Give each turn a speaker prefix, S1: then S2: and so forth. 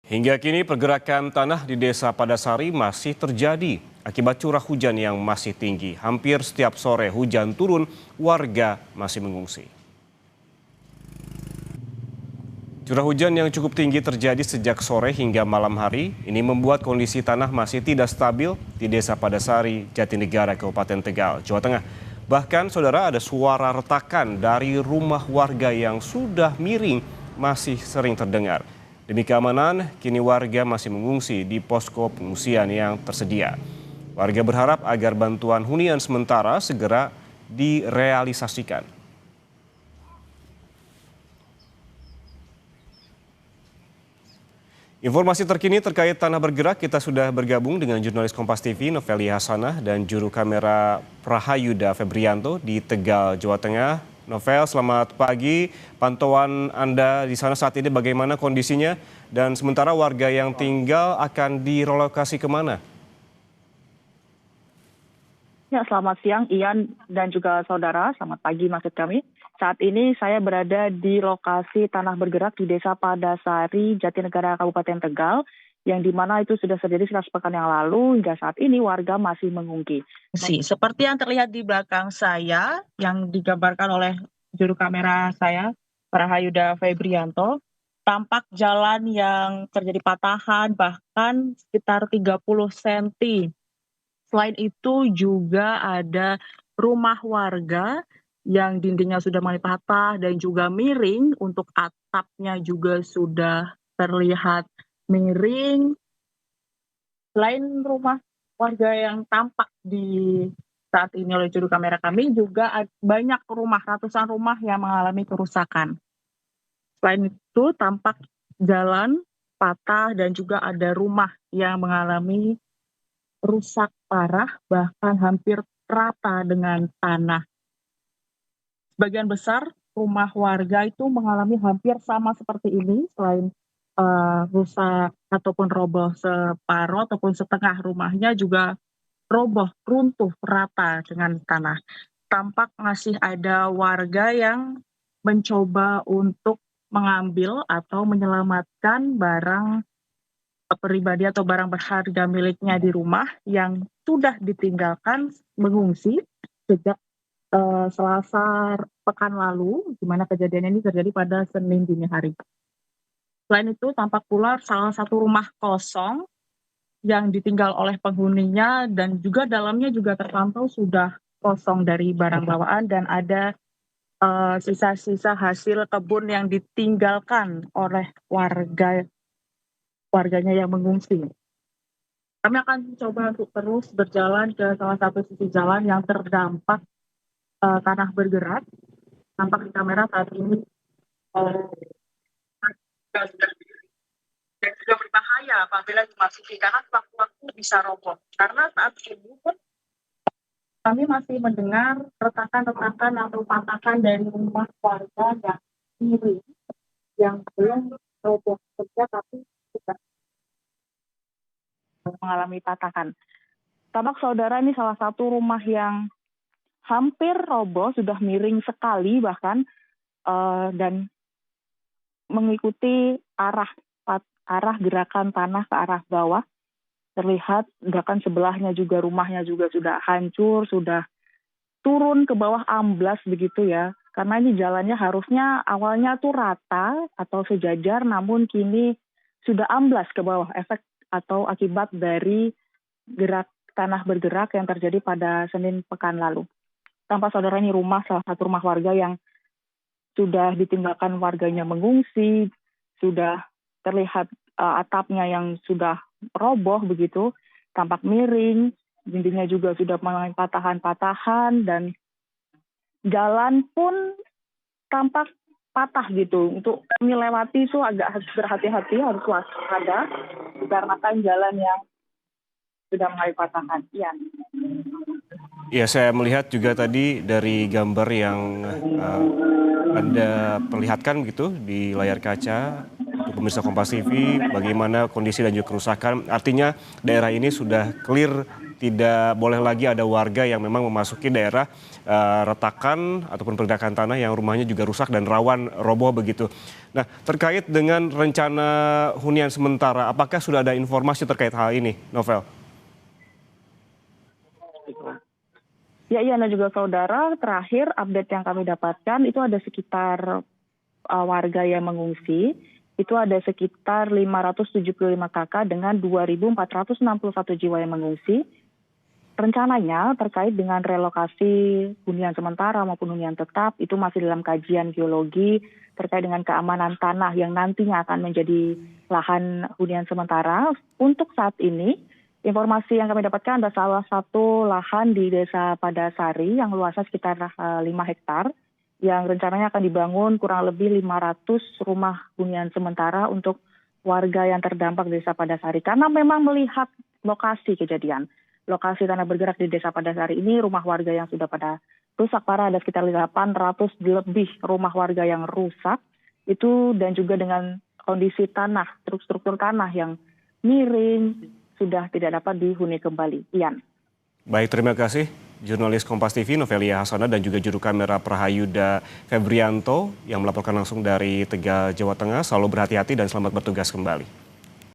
S1: Hingga kini pergerakan tanah di Desa Padasari masih terjadi akibat curah hujan yang masih tinggi. Hampir setiap sore hujan turun, warga masih mengungsi. Curah hujan yang cukup tinggi terjadi sejak sore hingga malam hari. Ini membuat kondisi tanah masih tidak stabil di Desa Padasari, Jatinegara, Kabupaten Tegal, Jawa Tengah. Bahkan, saudara, ada suara retakan dari rumah warga yang sudah miring masih sering terdengar. Demi keamanan, kini warga masih mengungsi di posko pengungsian yang tersedia. Warga berharap agar bantuan hunian sementara segera direalisasikan. Informasi terkini terkait tanah bergerak, kita sudah bergabung dengan jurnalis Kompas TV Novelia Hasanah dan juru kamera Prahayuda Febrianto di Tegal, Jawa Tengah. Novel, selamat pagi. Pantauan Anda di sana saat ini bagaimana kondisinya? Dan sementara warga yang tinggal akan direlokasi kemana?
S2: Ya, selamat siang Ian dan juga saudara, selamat pagi maksud kami. Saat ini saya berada di lokasi tanah bergerak di Desa Padasari, Jatinegara, Kabupaten Tegal, yang dimana itu sudah terjadi sekitar sepekan yang lalu. Hingga saat ini warga masih mengungsi.
S3: Seperti yang terlihat di belakang saya, yang digambarkan oleh juru kamera saya, Prahayuda Febrianto, tampak jalan yang terjadi patahan bahkan sekitar 30 cm. Selain itu juga ada rumah warga yang dindingnya sudah mulai patah dan juga miring, untuk atapnya juga sudah terlihat miring. Selain rumah warga yang tampak di saat ini oleh juru kamera kami, juga banyak rumah, ratusan rumah yang mengalami kerusakan. Selain itu tampak jalan patah dan juga ada rumah yang mengalami rusak parah, bahkan hampir rata dengan tanah. Sebagian besar rumah warga itu mengalami hampir sama seperti ini, selain rusak ataupun roboh separuh ataupun setengah rumahnya juga roboh, runtuh rata dengan tanah. Tampak masih ada warga yang mencoba untuk mengambil atau menyelamatkan barang pribadi atau barang berharga miliknya di rumah yang sudah ditinggalkan mengungsi sejak Selasa pekan lalu, di mana kejadian ini terjadi pada Senin dini hari. Selain itu tampak pula salah satu rumah kosong yang ditinggal oleh penghuninya dan juga dalamnya juga terpantau sudah kosong dari barang bawaan dan ada sisa-sisa hasil kebun yang ditinggalkan oleh warganya yang mengungsi. Kami akan coba untuk terus berjalan ke salah satu sisi jalan yang terdampak tanah bergerak. Tampak di kamera saat ini dan juga berbahaya apabila dimasuki karena waktu-waktu bisa roboh. Karena saat ini pun kami masih mendengar retakan-retakan atau patahan dari rumah warga yang miring yang belum roboh saja tapi sudah mengalami patahan. Tampak saudara, ini salah satu rumah yang hampir roboh, sudah miring sekali bahkan, dan mengikuti arah gerakan tanah ke arah bawah. Terlihat gerakan sebelahnya juga, rumahnya juga sudah hancur, sudah turun ke bawah, amblas begitu ya. Karena ini jalannya harusnya awalnya tuh rata atau sejajar, namun kini sudah amblas ke bawah, efek atau akibat dari gerak tanah bergerak yang terjadi pada Senin pekan lalu. Tampak saudara, ini rumah, salah satu rumah warga yang sudah ditinggalkan warganya mengungsi, sudah terlihat atapnya yang sudah roboh begitu, tampak miring, dindingnya juga sudah mengalami patahan-patahan, dan jalan pun tampak patah gitu. Untuk kami lewati itu agak harus berhati-hati, harus waspada, dikarenakan jalan yang sudah mengalami patahan. Iya.
S1: Ya, saya melihat juga tadi dari gambar yang Anda perlihatkan gitu di layar kaca untuk pemirsa Kompas TV, bagaimana kondisi dan juga kerusakan. Artinya daerah ini sudah clear tidak boleh lagi ada warga yang memang memasuki daerah retakan ataupun pergerakan tanah yang rumahnya juga rusak dan rawan roboh begitu. Nah, terkait dengan rencana hunian sementara, apakah sudah ada informasi terkait hal ini, Novel?
S2: Ya, Ian dan juga saudara, terakhir update yang kami dapatkan itu ada sekitar warga yang mengungsi, itu ada sekitar 575 kakak dengan 2.461 jiwa yang mengungsi. Rencananya terkait dengan relokasi hunian sementara maupun hunian tetap itu masih dalam kajian geologi terkait dengan keamanan tanah yang nantinya akan menjadi lahan hunian sementara. Untuk saat ini, informasi yang kami dapatkan ada salah satu lahan di Desa Padasari yang luasnya sekitar 5 hektar yang rencananya akan dibangun kurang lebih 500 rumah hunian sementara untuk warga yang terdampak di Desa Padasari. Karena memang melihat lokasi kejadian, lokasi tanah bergerak di Desa Padasari ini rumah warga yang sudah pada rusak parah, ada sekitar 800 lebih rumah warga yang rusak itu, dan juga dengan kondisi tanah, struktur tanah yang miring, sudah tidak dapat dihuni kembali. Ian.
S1: Baik, terima kasih. Jurnalis Kompas TV Novelia Hasana dan juga juru kamera Prahayuda Febrianto yang melaporkan langsung dari Tegal, Jawa Tengah. Selalu berhati-hati dan selamat bertugas kembali.